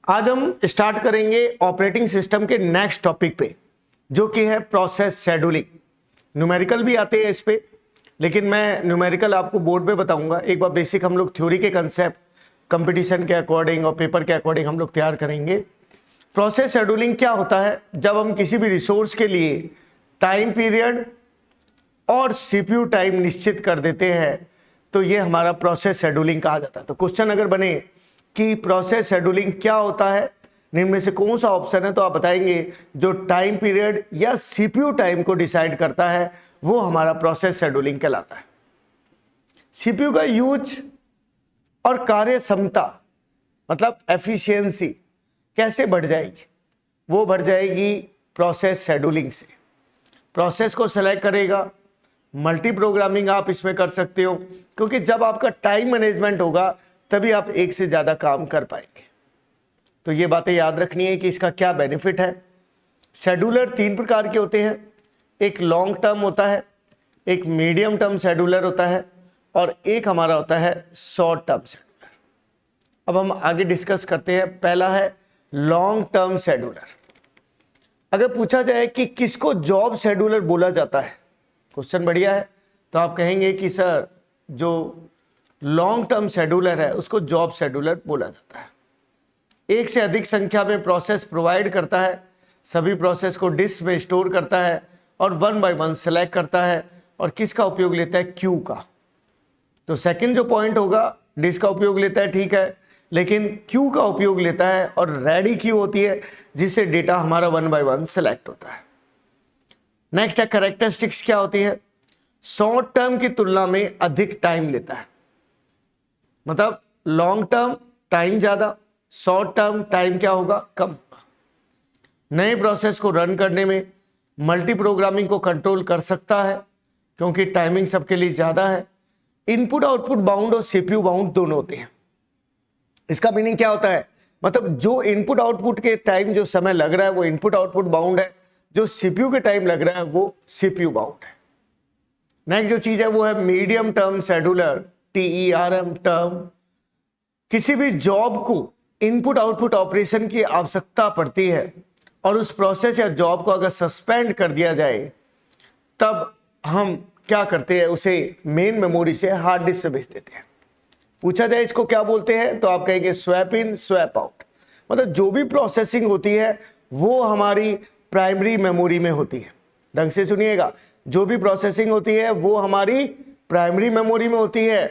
आज हम स्टार्ट करेंगे ऑपरेटिंग सिस्टम के नेक्स्ट टॉपिक पे, जो कि है प्रोसेस शेड्यूलिंग। न्यूमेरिकल भी आते हैं इस पे, लेकिन मैं न्यूमेरिकल आपको बोर्ड पे बताऊंगा। एक बार बेसिक हम लोग थ्योरी के कंसेप्ट कंपटीशन के अकॉर्डिंग और पेपर के अकॉर्डिंग हम लोग तैयार करेंगे। प्रोसेस शेड्यूलिंग क्या होता है? जब हम किसी भी रिसोर्स के लिए टाइम पीरियड और सीपीयू टाइम निश्चित कर देते हैं, तो ये हमारा प्रोसेस शेड्यूलिंग कहा जाता है। तो क्वेश्चन अगर बने कि प्रोसेस शेड्यूलिंग क्या होता है, निम्न में से कौन सा ऑप्शन है, तो आप बताएंगे जो टाइम पीरियड या सीपीयू टाइम को डिसाइड करता है वो हमारा प्रोसेस शेड्यूलिंग कहलाता है। सीपीयू का यूज और कार्य क्षमता मतलब एफिशिएंसी कैसे बढ़ जाएगी? वो बढ़ जाएगी प्रोसेस शेड्यूलिंग से। प्रोसेस को सेलेक्ट करेगा, मल्टी प्रोग्रामिंग आप इसमें कर सकते हो, क्योंकि जब आपका टाइम मैनेजमेंट होगा तभी आप एक से ज़्यादा काम कर पाएंगे। तो ये बातें याद रखनी है कि इसका क्या बेनिफिट है। शेड्यूलर 3 प्रकार के होते हैं, एक लॉन्ग टर्म होता है, एक मीडियम टर्म शेड्यूलर होता है और एक हमारा होता है शॉर्ट टर्म शेड्यूलर। अब हम आगे डिस्कस करते हैं। पहला है लॉन्ग टर्म शेड्यूलर। अगर पूछा जाए कि किसको जॉब शेड्यूलर बोला जाता है, क्वेश्चन बढ़िया है, तो आप कहेंगे कि सर जो लॉन्ग टर्म शेड्यूलर है उसको जॉब शेड्यूलर बोला जाता है। एक से अधिक संख्या में प्रोसेस प्रोवाइड करता है, सभी प्रोसेस को डिस्क में स्टोर करता है और 1 बाय 1 सेलेक्ट करता है। और किसका उपयोग लेता है? क्यू का। तो सेकंड जो पॉइंट होगा, डिस्क का उपयोग लेता है, ठीक है, लेकिन क्यू का उपयोग लेता है और रेडी क्यू होती है जिससे डेटा हमारा 1 बाय 1 सेलेक्ट होता है। नेक्स्ट है कैरेक्टरिस्टिक्स क्या होती है? शॉर्ट टर्म की तुलना में अधिक टाइम लेता है, मतलब लॉन्ग टर्म टाइम ज्यादा, शॉर्ट टर्म टाइम क्या होगा? कम होगा। नए प्रोसेस को रन करने में मल्टी प्रोग्रामिंग को कंट्रोल कर सकता है क्योंकि टाइमिंग सबके लिए ज्यादा है। इनपुट आउटपुट बाउंड और सीपीयू बाउंड दोनों होते हैं। इसका मीनिंग क्या होता है? मतलब जो इनपुट आउटपुट के टाइम जो समय लग रहा है वो इनपुट आउटपुट बाउंड है, जो सीपीयू के टाइम लग रहा है वो सीपीयू बाउंड है। नेक्स्ट जो चीज है वो है medium term scheduler, TERM term. किसी भी जॉब को इनपुट आउटपुट ऑपरेशन की आवश्यकता पड़ती है और उस प्रोसेस या जॉब को अगर सस्पेंड कर दिया जाए तब हम क्या करते हैं? उसे मेन मेमोरी से हार्ड डिस्क पे भेज देते हैं। पूछा जाए इसको क्या बोलते हैं, तो आप कहेंगे स्वैप इन स्वैप आउट। मतलब जो भी प्रोसेसिंग होती है वो हमारी प्राइमरी मेमोरी में होती है। ढंग से सुनिएगा, जो भी प्रोसेसिंग होती है वो हमारी प्राइमरी मेमोरी में होती है।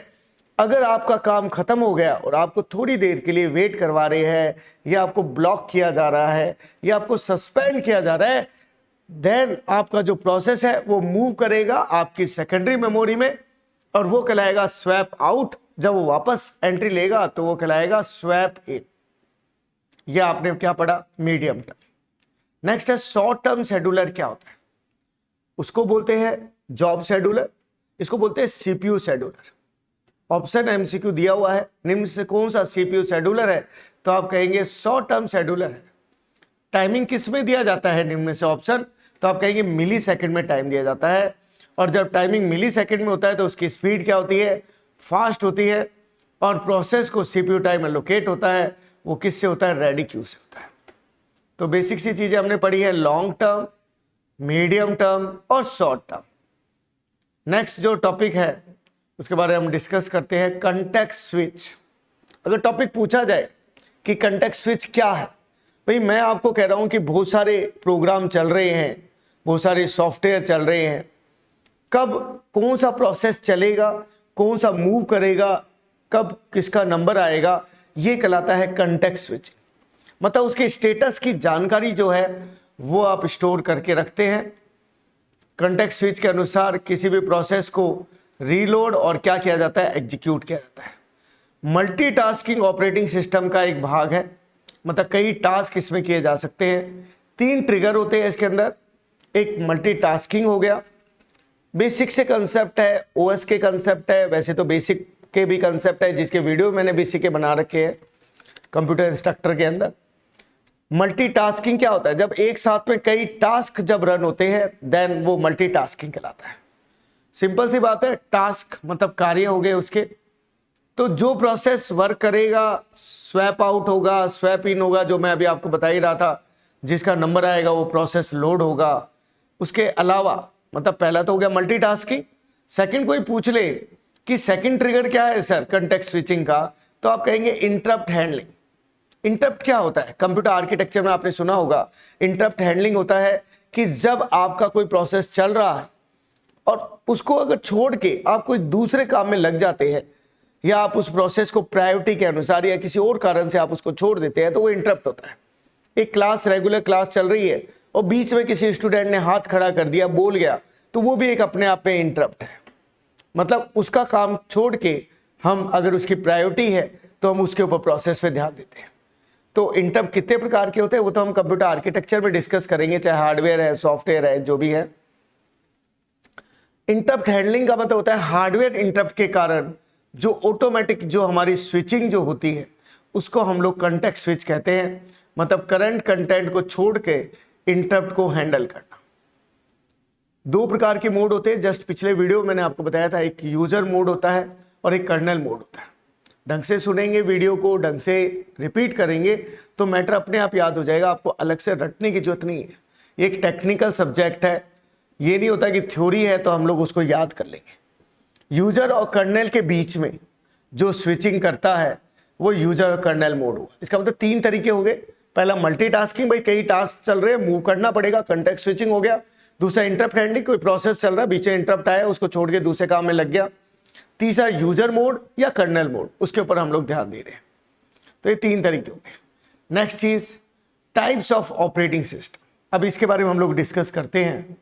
अगर आपका काम खत्म हो गया और आपको थोड़ी देर के लिए वेट करवा रहे हैं, या आपको ब्लॉक किया जा रहा है, या आपको सस्पेंड किया जा रहा है, देन आपका जो प्रोसेस है वो मूव करेगा आपकी सेकेंडरी मेमोरी में और वो कहलाएगा स्वैप आउट। जब वो वापस एंट्री लेगा तो वो कहलाएगा स्वैप इन। ये आपने क्या पढ़ा? Medium term. नेक्स्ट है शॉर्ट टर्म शेड्यूलर। क्या होता है? उसको बोलते हैं जॉब शेड्यूलर, इसको बोलते हैं सीपीयू शेड्यूलर। ऑप्शन एमसीक्यू दिया हुआ है, निम्न से कौन सा सीपीयू शेड्यूलर है? तो आप कहेंगे शॉर्ट टर्म शेड्यूलर है। टाइमिंग किस में दिया जाता है निम्न में से ऑप्शन? तो आप कहेंगे मिली सेकेंड में टाइम दिया जाता है। और जब टाइमिंग मिली सेकेंड में होता है तो उसकी स्पीड क्या होती है? फास्ट होती है। और प्रोसेस को सीपीयू टाइम एलोकेट होता है, वो किससे होता है? रेडी क्यू से होता है। तो बेसिक सी चीजें हमने पढ़ी है, लॉन्ग टर्म, मीडियम टर्म और शॉर्ट टर्म। नेक्स्ट जो टॉपिक है उसके बारे में हम डिस्कस करते हैं, कंटेक्स्ट स्विच। अगर टॉपिक पूछा जाए कि कंटेक्स्ट स्विच क्या है, भाई मैं आपको कह रहा हूं कि बहुत सारे प्रोग्राम चल रहे हैं, बहुत सारे सॉफ्टवेयर चल रहे हैं, कब कौन सा प्रोसेस चलेगा, कौन सा मूव करेगा, कब किसका नंबर आएगा, ये कहलाता है कंटेक्स्ट स्विच। मतलब उसके स्टेटस की जानकारी जो है वो आप स्टोर करके रखते हैं। कंटेक्स्ट स्विच के अनुसार किसी भी प्रोसेस को रीलोड और क्या किया जाता है? एग्जीक्यूट किया जाता है। मल्टीटास्किंग ऑपरेटिंग सिस्टम का एक भाग है, मतलब कई टास्क इसमें किए जा सकते हैं। 3 ट्रिगर होते हैं इसके अंदर। एक मल्टीटास्किंग हो गया, बेसिक से कंसेप्ट है, ओएस के कंसेप्ट है, वैसे तो बेसिक के भी कंसेप्ट है जिसके वीडियो मैंने बेसिक के बना रखे हैं कंप्यूटर इंस्ट्रक्टर के अंदर। मल्टीटास्किंग क्या होता है? जब एक साथ में कई टास्क जब रन होते हैं देन वो मल्टीटास्किंग कहलाता है। सिंपल सी बात है, टास्क मतलब कार्य हो गए उसके, तो जो प्रोसेस वर्क करेगा, स्वैप आउट होगा, स्वैप इन होगा, जो मैं अभी आपको बता ही रहा था, जिसका नंबर आएगा वो प्रोसेस लोड होगा। उसके अलावा मतलब पहला तो हो गया मल्टीटास्किंग। सेकंड कोई पूछ ले कि सेकंड ट्रिगर क्या है सर कंटेक्स्ट स्विचिंग का, तो आप कहेंगे इंटरप्ट हैंडलिंग। इंटरप्ट क्या होता है? कंप्यूटर आर्किटेक्चर में आपने सुना होगा, इंटरप्ट हैंडलिंग होता है कि जब आपका कोई प्रोसेस चल रहा है और उसको अगर छोड़ के आप कोई दूसरे काम में लग जाते हैं, या आप उस प्रोसेस को प्रायोरिटी के अनुसार या किसी और कारण से आप उसको छोड़ देते हैं, तो वो इंटरप्ट होता है। एक क्लास, रेगुलर क्लास चल रही है और बीच में किसी स्टूडेंट ने हाथ खड़ा कर दिया, बोल गया, तो वो भी एक अपने आप में इंटरप्ट है। मतलब उसका काम छोड़ के हम अगर उसकी प्रायोरिटी है तो हम उसके ऊपर प्रोसेस पे ध्यान देते हैं। तो इंटरप्ट कितने प्रकार के होते हैं वो तो हम कंप्यूटर आर्किटेक्चर में डिस्कस करेंगे, चाहे हार्डवेयर है, सॉफ्टवेयर है, जो भी है। इंटरप्ट हैंडलिंग का मतलब होता है हार्डवेयर इंटरप्ट के कारण जो ऑटोमेटिक जो हमारी स्विचिंग जो होती है उसको हम लोग कंटेक्स्ट स्विच कहते हैं। मतलब करंट कंटेंट को छोड़ के इंटरप्ट को हैंडल करना। दो प्रकार के मोड होते हैं, जस्ट पिछले वीडियो मैंने आपको बताया था, एक यूजर मोड होता है और एक कर्नल मोड होता है। ढंग से सुनेंगे वीडियो को, ढंग से रिपीट करेंगे तो मैटर अपने आप याद हो जाएगा, आपको अलग से रटने की जरूरत नहीं है। ये एक टेक्निकल सब्जेक्ट है, ये नहीं होता कि थ्योरी है तो हम लोग उसको याद कर लेंगे। यूजर और कर्नल के बीच में जो स्विचिंग करता है वो यूजर और कर्नल मोड हुआ। इसका मतलब तीन तरीके हो गए। पहला मल्टीटास्किंग, भाई कई टास्क चल रहे हैं, मूव करना पड़ेगा, कंटेक्स्ट स्विचिंग हो गया। दूसरा इंटरप्ट हैंडलिंग, कोई प्रोसेस चल रहा है, बीच में इंटरप्ट आया, उसको छोड़ के दूसरे काम में लग गया। तीसरा यूजर मोड या कर्नल मोड, उसके ऊपर हम लोग ध्यान दे रहे हैं। तो ये तीन तरीके हो गए। नेक्स्ट चीज टाइप्स ऑफ ऑपरेटिंग सिस्टम। अब इसके बारे में हम लोग डिस्कस करते हैं।